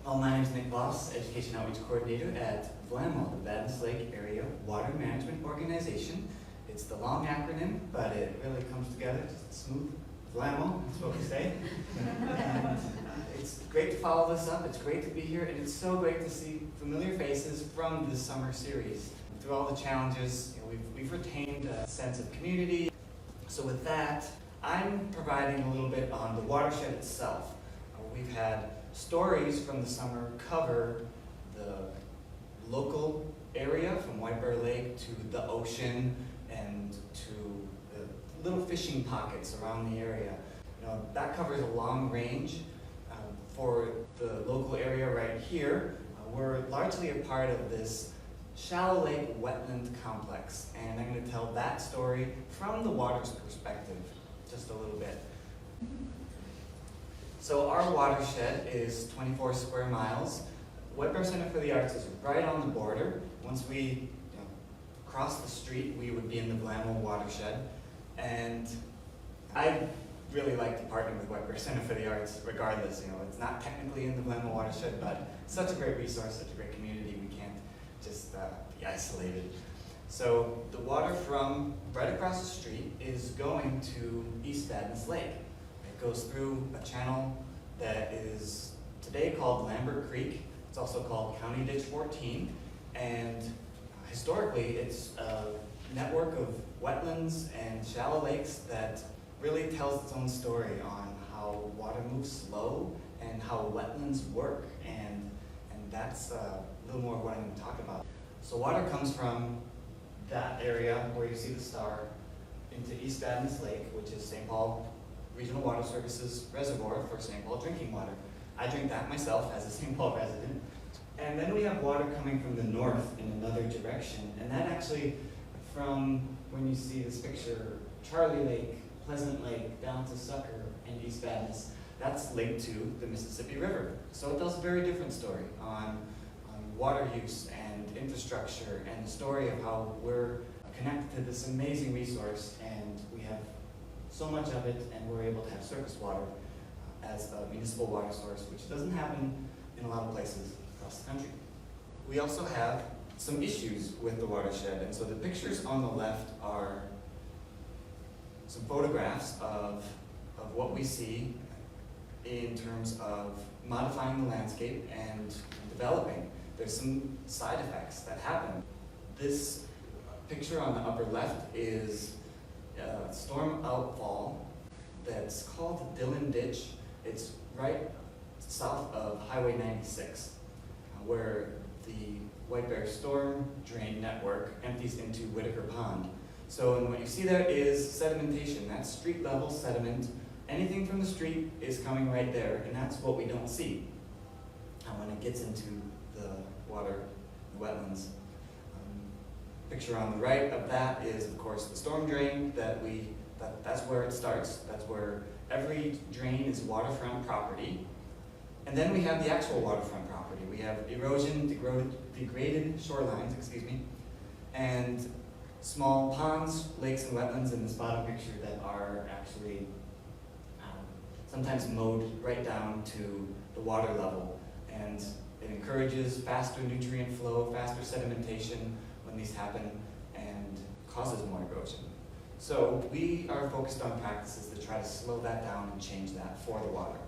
Well, my name is Nick Voss, Education Outreach Coordinator at VLAWMO, the Vadnais Lake Area Water Management Organization. It's the long acronym, but it really comes together just smooth. VLAWMO, that's what we say. And it's great to follow this up, it's great to be here, and it's so great to see familiar faces from this summer series. Through all the challenges, we've retained a sense of community. So with that, I'm providing a little bit on the watershed itself. We've had stories from the summer cover the local area from White Bear Lake to the ocean and to the little fishing pockets around the area. That covers a long range. For the local area right here, we're largely a part of this shallow lake wetland complex, and I'm going to tell that story from the water's perspective just a little bit. So our watershed is 24 square miles. White Bear Center for the Arts is right on the border. Once we cross the street, we would be in the VLAWMO watershed. And I really like to partner with White Bear Center for the Arts regardless. It's not technically in the VLAWMO watershed, but it's such a great resource, such a great community, we can't just be isolated. So the water from right across the street is going to East Vadnais Lake. It goes through a channel that is today called Lambert Creek. It's also called County Ditch 14, and historically it's a network of wetlands and shallow lakes that really tells its own story on how water moves slow and how wetlands work, and that's a little more of what I'm going to talk about. So water comes from that area where you see the star into East Vadnais Lake, which is St. Paul Regional Water Services reservoir for St. Paul drinking water. I drink that myself as a St. Paul resident. And then we have water coming from the north in another direction, and that actually, from when you see this picture, Charlie Lake, Pleasant Lake, down to Sucker and East Vadnais, that's linked to the Mississippi River. So it tells a very different story on water use and infrastructure, and the story of how we're connected to this amazing resource, and we have so much of it, and we're able to have surface water as a municipal water source, which doesn't happen in a lot of places across the country. We also have some issues with the watershed, and so the pictures on the left are some photographs of what we see in terms of modifying the landscape and developing. There's some side effects that happen. This picture on the upper left is a storm outfall that's called the Dillon Ditch. It's right south of Highway 96, where the White Bear storm drain network empties into Whitaker Pond. So and what you see there is sedimentation. That's street level sediment. Anything from the street is coming right there, and that's what we don't see when it gets into the water, the wetlands. Picture on the right of that is, of course, the storm drain that's where it starts. That's where every drain is waterfront property. And then we have the actual waterfront property. We have erosion, degraded shorelines, and small ponds, lakes, and wetlands in this bottom picture that are actually sometimes mowed right down to the water level. And it encourages faster nutrient flow, faster sedimentation when these happen, and causes more erosion. So we are focused on practices that try to slow that down and change that for the water.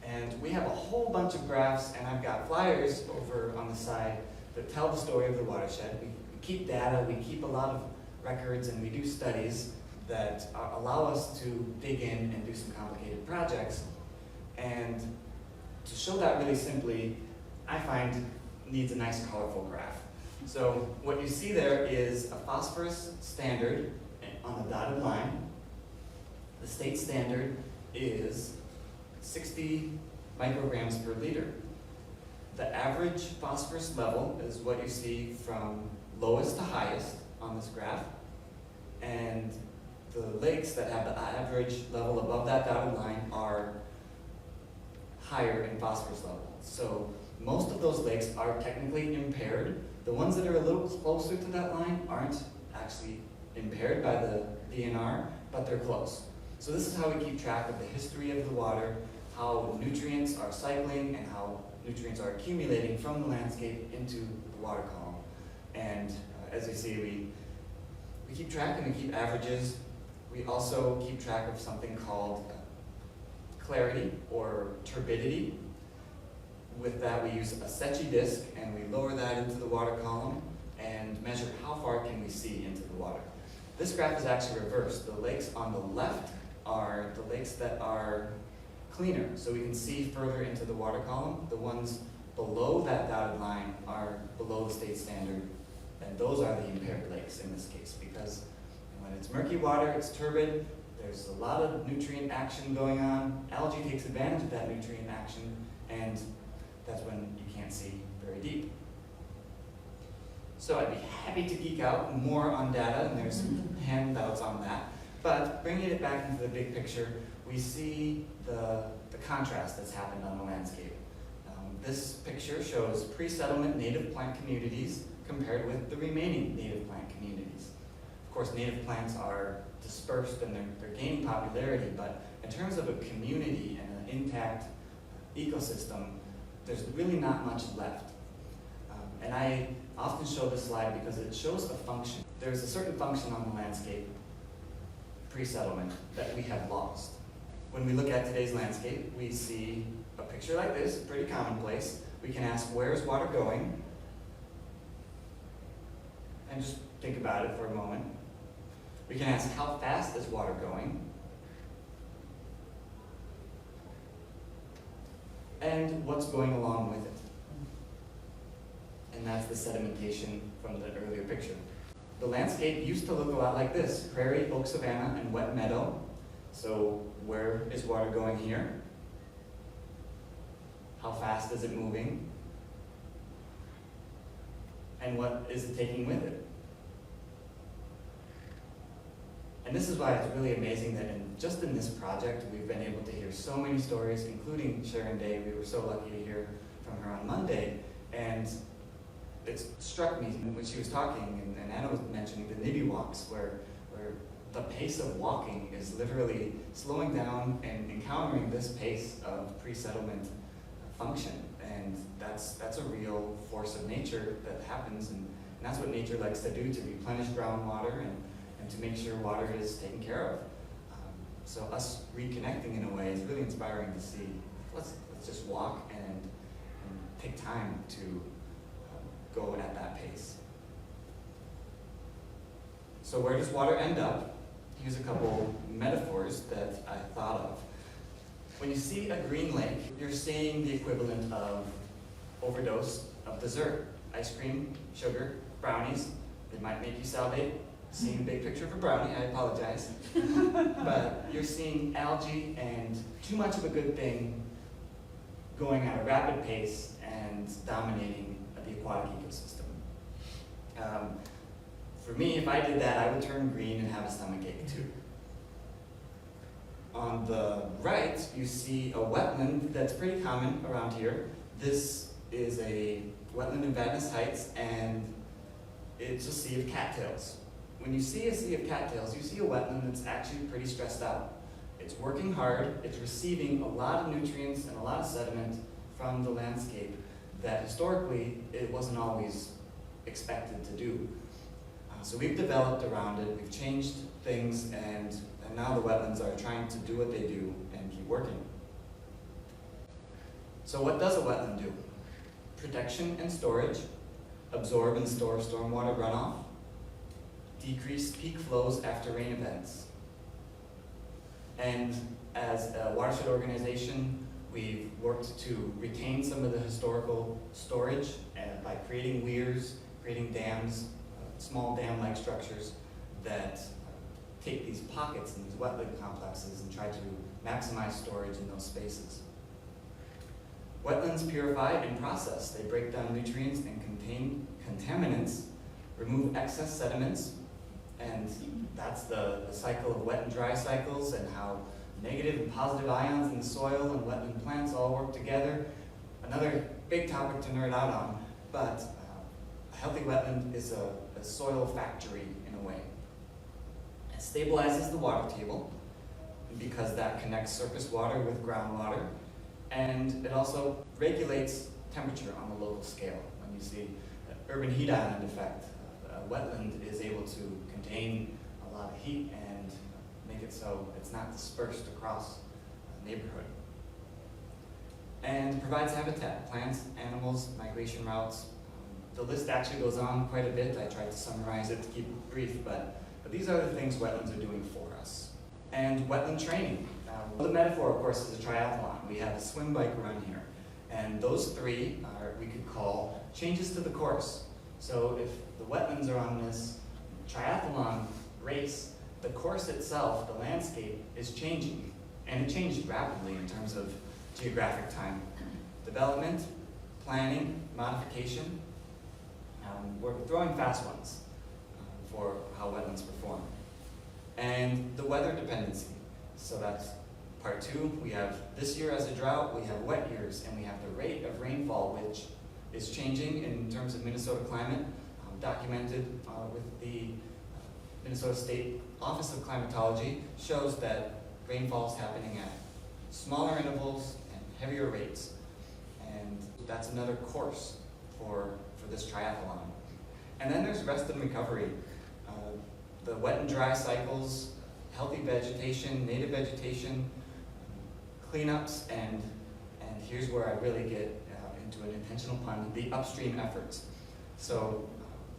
And we have a whole bunch of graphs, and I've got flyers over on the side that tell the story of the watershed. We keep data, we keep a lot of records, and we do studies that allow us to dig in and do some complicated projects. And to show that really simply, I find needs a nice colorful graph. So what you see there is a phosphorus standard on the dotted line. The state standard is 60 micrograms per liter. The average phosphorus level is what you see from lowest to highest on this graph. And the lakes that have the average level above that dotted line are higher in phosphorus level. So most of those lakes are technically impaired. The ones that are a little closer to that line aren't actually impaired by the DNR, but they're close. So this is how we keep track of the history of the water, how nutrients are cycling, and how nutrients are accumulating from the landscape into the water column. And as you see, we keep track and we keep averages. We also keep track of something called clarity or turbidity. With that, we use a Secchi disc and we lower that into the water column and measure how far can we see into the water. This graph is actually reversed. The lakes on the left are the lakes that are cleaner, so we can see further into the water column. The ones below that dotted line are below the state standard, and those are the impaired lakes in this case, because when it's murky water, it's turbid, there's a lot of nutrient action going on, algae takes advantage of that nutrient action, and that's when you can't see very deep. So I'd be happy to geek out more on data, and there's some handouts on that. But bringing it back into the big picture, we see the contrast that's happened on the landscape. This picture shows pre-settlement native plant communities compared with the remaining native plant communities. Of course, native plants are dispersed and they're gaining popularity, but in terms of a community and an intact ecosystem, there's really not much left. And I often show this slide because it shows a function. There's a certain function on the landscape, pre-settlement, that we have lost. When we look at today's landscape, we see a picture like this, pretty commonplace. We can ask, where is water going? And just think about it for a moment. We can ask, how fast is water going? And what's going along with it? And that's the sedimentation from the earlier picture. The landscape used to look a lot like this: prairie, oak savanna, and wet meadow. So where is water going here? How fast is it moving? And what is it taking with it? And this is why it's really amazing that just in this project, we've been able to hear so many stories, including Sharon Day. We were so lucky to hear from her on Monday. And it struck me when she was talking, and Anna was mentioning the nibby walks, where the pace of walking is literally slowing down and encountering this pace of pre-settlement function. And that's a real force of nature that happens, and that's what nature likes to do, to replenish groundwater and to make sure water is taken care of. So us reconnecting in a way is really inspiring to see. Let's just walk and take time to go at that pace. So where does water end up? Here's a couple metaphors that I thought of. When you see a green lake, you're seeing the equivalent of overdose of dessert. Ice cream, sugar, brownies. They might make you salivate. Seeing a big picture of a brownie, I apologize. But you're seeing algae and too much of a good thing going at a rapid pace and dominating the aquatic ecosystem. For me, if I did that, I would turn green and have a stomachache too. On the right, you see a wetland that's pretty common around here. This is a wetland in Vadnais Heights, and it's a sea of cattails. When you see a sea of cattails, you see a wetland that's actually pretty stressed out. It's working hard, it's receiving a lot of nutrients and a lot of sediment from the landscape that historically it wasn't always expected to do. So we've developed around it, we've changed things, and now the wetlands are trying to do what they do and keep working. So what does a wetland do? Protection and storage, absorb and store stormwater runoff, decrease peak flows after rain events. And as a watershed organization, we've worked to retain some of the historical storage by creating weirs, creating dams, small dam-like structures that take these pockets and these wetland complexes and try to maximize storage in those spaces. Wetlands purify and process. They break down nutrients and contain contaminants, remove excess sediments, and that's the cycle of wet and dry cycles, and how negative and positive ions in the soil and wetland plants all work together. Another big topic to nerd out on, but a healthy wetland is a soil factory in a way. It stabilizes the water table because that connects surface water with groundwater, and it also regulates temperature on the local scale. When you see urban heat island effect, a wetland is able to contain a lot of heat and make it so it's not dispersed across a neighborhood. And provides habitat, plants, animals, migration routes. The list actually goes on quite a bit. I tried to summarize it to keep it brief, but these are the things wetlands are doing for us. And wetland training. The metaphor, of course, is a triathlon. We have a swim, bike, run here. And those three are, we could call, changes to the course. So if the wetlands are on this triathlon race, the course itself, the landscape, is changing. And it changed rapidly in terms of geographic time. Development, planning, modification. We're throwing fast ones for how wetlands perform. And the weather dependency. So that's part two. We have this year as a drought, we have wet years, and we have the rate of rainfall, which is changing in terms of Minnesota climate, documented with the Minnesota State Office of Climatology, shows that rainfall is happening at smaller intervals and heavier rates. And that's another course for this triathlon. And then there's rest and recovery. The wet and dry cycles, healthy vegetation, native vegetation, cleanups, and here's where I really get into an intentional pun, the upstream efforts. So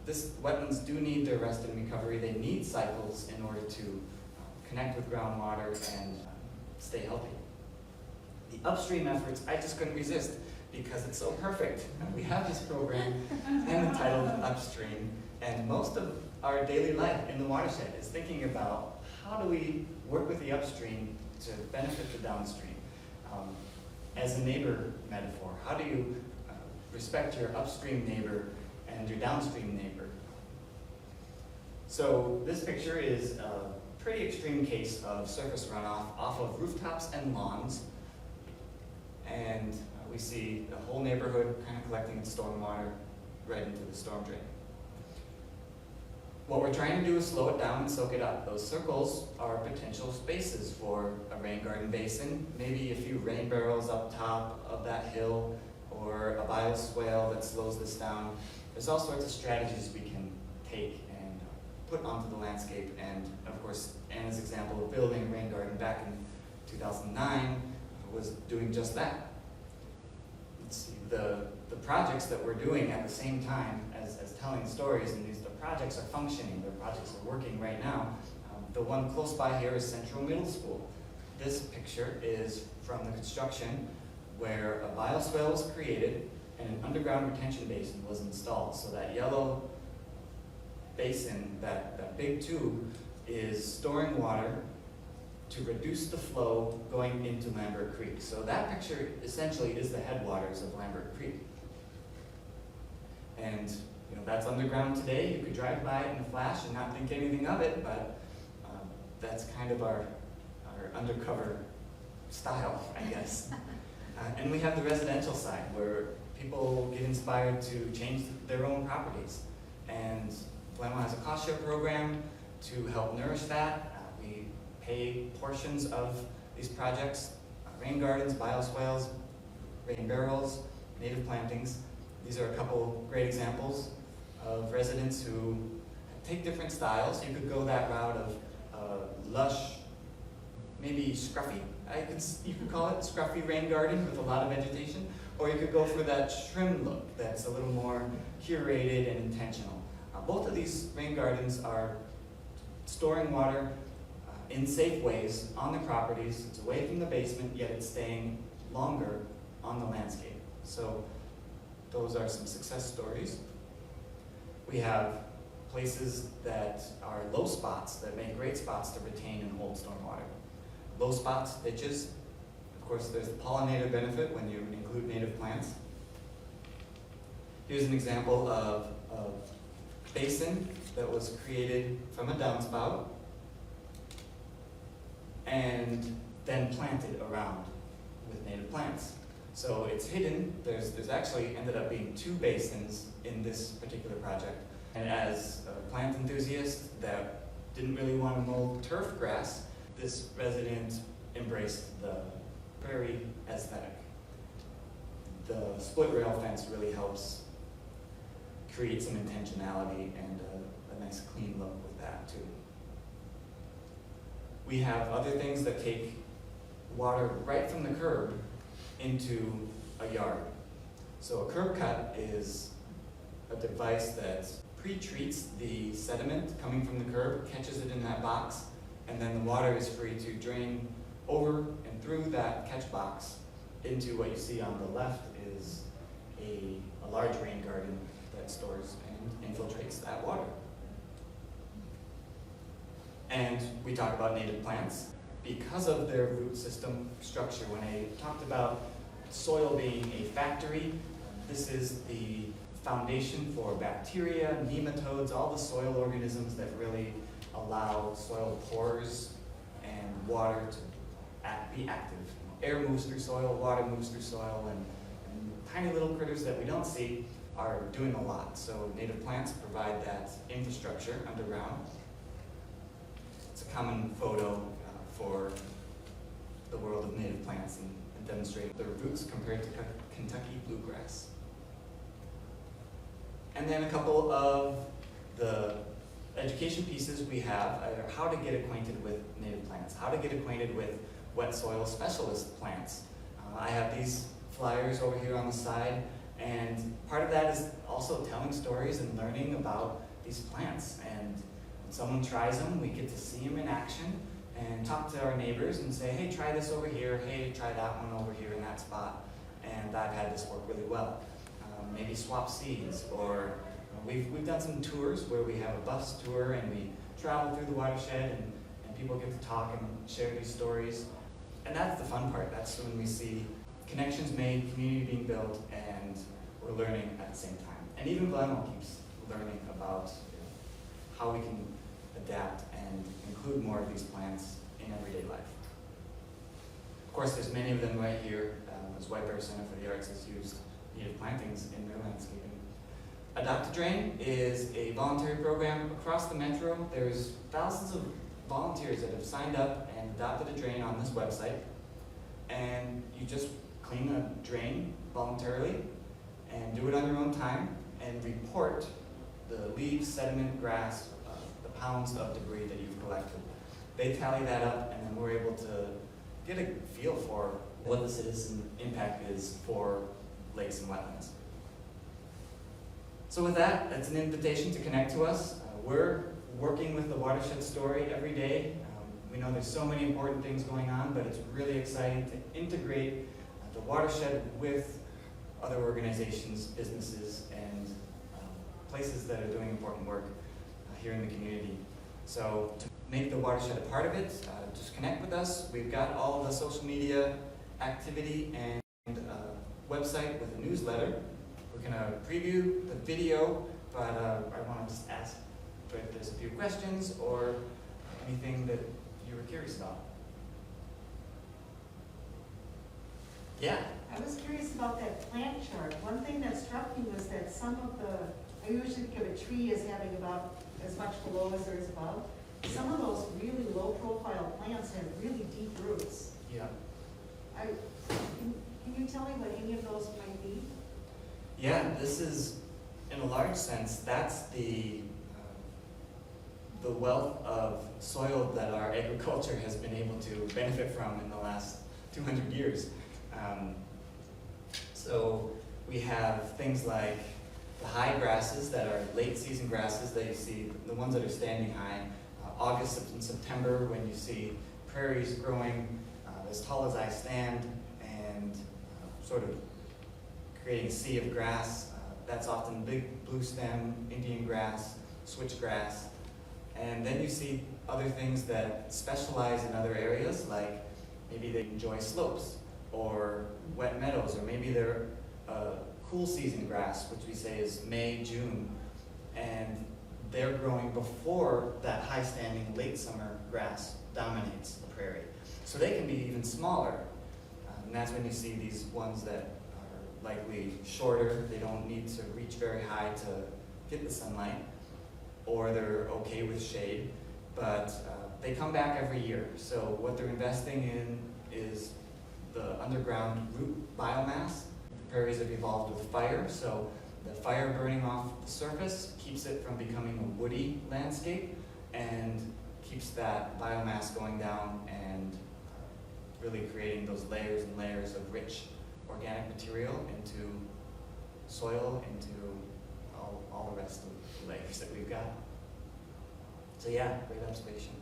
this wetlands do need their rest and recovery. They need cycles in order to connect with groundwater and stay healthy. The upstream efforts, I just couldn't resist because it's so perfect. We have this program entitled Upstream, and most of our daily life in the watershed is thinking about how do we work with the upstream to benefit the downstream. As a neighbor metaphor, how do you respect your upstream neighbor and your downstream neighbor? So this picture is a pretty extreme case of surface runoff off of rooftops and lawns. And we see the whole neighborhood kind of collecting stormwater right into the storm drain. What we're trying to do is slow it down and soak it up. Those circles are potential spaces for a rain garden basin, maybe a few rain barrels up top of that hill, or a bioswale that slows this down. There's all sorts of strategies we can take and put onto the landscape. And of course, Anna's example of building a rain garden back in 2009 was doing just that. Let's see, the projects that we're doing at the same time as telling stories, and the projects are functioning, the projects are working right now. The one close by here is Central Middle School. This picture is from the construction where a bioswale was created and an underground retention basin was installed. So that yellow basin, that big tube, is storing water to reduce the flow going into Lambert Creek. So that picture essentially is the headwaters of Lambert Creek. And that's underground today. You could drive by it in a flash and not think anything of it, but that's kind of our undercover style, I guess. And we have the residential side where people get inspired to change their own properties. And VLAWMO has a cost share program to help nourish that. We pay portions of these projects, rain gardens, bioswales, rain barrels, native plantings. These are a couple great examples of residents who take different styles. You could go that route of lush, maybe scruffy, you could call it, scruffy rain garden with a lot of vegetation, or you could go for that trim look that's a little more curated and intentional. Both of these rain gardens are storing water in safe ways on the properties. It's away from the basement, yet it's staying longer on the landscape. So those are some success stories. We have places that are low spots that make great spots to retain and hold stormwater. Low spots, ditches. Of course, there's the pollinator benefit when you include native plants. Here's an example of a basin that was created from a downspout and then planted around with native plants. So it's hidden. There's actually ended up being 2 basins in this particular project. And as a plant enthusiast that didn't really want to mow turf grass, this resident embraced the prairie aesthetic. the split rail fence really helps create some intentionality and a nice clean look with that too. We have other things that take water right from the curb into a yard. So a curb cut is a device that pre-treats the sediment coming from the curb, catches it in that box, and then the water is free to drain over and through that catch box into what you see on the left is a large rain garden that stores and infiltrates that water. And we talk about native plants. Because of their root system structure, when I talked about soil being a factory, this is the foundation for bacteria, nematodes, all the soil organisms that really allow soil pores and water to be active. Air moves through soil, water moves through soil, and tiny little critters that we don't see are doing a lot. So native plants provide that infrastructure underground. It's a common photo for the world of native plants and demonstrate their roots compared to Kentucky bluegrass. And then a couple of the education pieces we have are how to get acquainted with native plants, how to get acquainted with wet soil specialist plants. I have these flyers over here on the side, and part of that is also telling stories and learning about these plants. And when someone tries them, we get to see them in action and talk to our neighbors and say, hey, try this over here, hey, try that one over here in that spot. And I've had this work really well. Maybe swap seeds, or we've done some tours where we have a bus tour and we travel through the watershed and people get to talk and share these stories. And that's the fun part. That's when we see connections made, community being built, and we're learning at the same time. And even VLAWMO keeps learning about how we can adapt and include more of these plants in everyday life. Of course, there's many of them right here, as White Bear Center for the Arts has used native plantings in their landscaping. Adopt a Drain is a voluntary program across the metro. There's thousands of volunteers that have signed up and adopted a drain on this website. And you just clean a drain voluntarily and do it on your own time and report the leaves, sediment, grass, the pounds of debris that you've collected. They tally that up, and then we're able to get a feel for what the citizen impact is for lakes and wetlands. So with that, that's an invitation to connect to us. We're working with the watershed story every day. We know there's so many important things going on, but it's really exciting to integrate the watershed with other organizations, businesses, and places that are doing important work here in the community. So to make the watershed a part of it, just connect with us. We've got all the social media activity and website with a newsletter. We're going to preview the video, but I want to just ask if there's a few questions or anything that you were curious about. Yeah? I was curious about that plant chart. One thing that struck me was that some of the, I usually think of a tree as having about as much below as there is above. Some of those really low profile plants have really deep roots. Yeah. Can you tell me what any of those might be? Yeah, this is, in a large sense, that's the wealth of soil that our agriculture has been able to benefit from in the last 200 years. So we have things like the high grasses that are late season grasses that you see, the ones that are standing high, August and September, when you see prairies growing as tall as I stand and sort of creating a sea of grass. That's often big blue stem, Indian grass, switchgrass. And then you see other things that specialize in other areas, like maybe they enjoy slopes or wet meadows, or maybe they're cool season grass, which we say is May, June, and they're growing before that high standing late summer grass dominates the prairie. So they can be even smaller, and that's when you see these ones that are likely shorter. They don't need to reach very high to get the sunlight, or they're okay with shade, but they come back every year. So what they're investing in is the underground root biomass. prairies have evolved with fire, so the fire burning off the surface keeps it from becoming a woody landscape and keeps that biomass going down and really creating those layers and layers of rich organic material into soil, into all the rest of the layers that we've got. So yeah, great observation.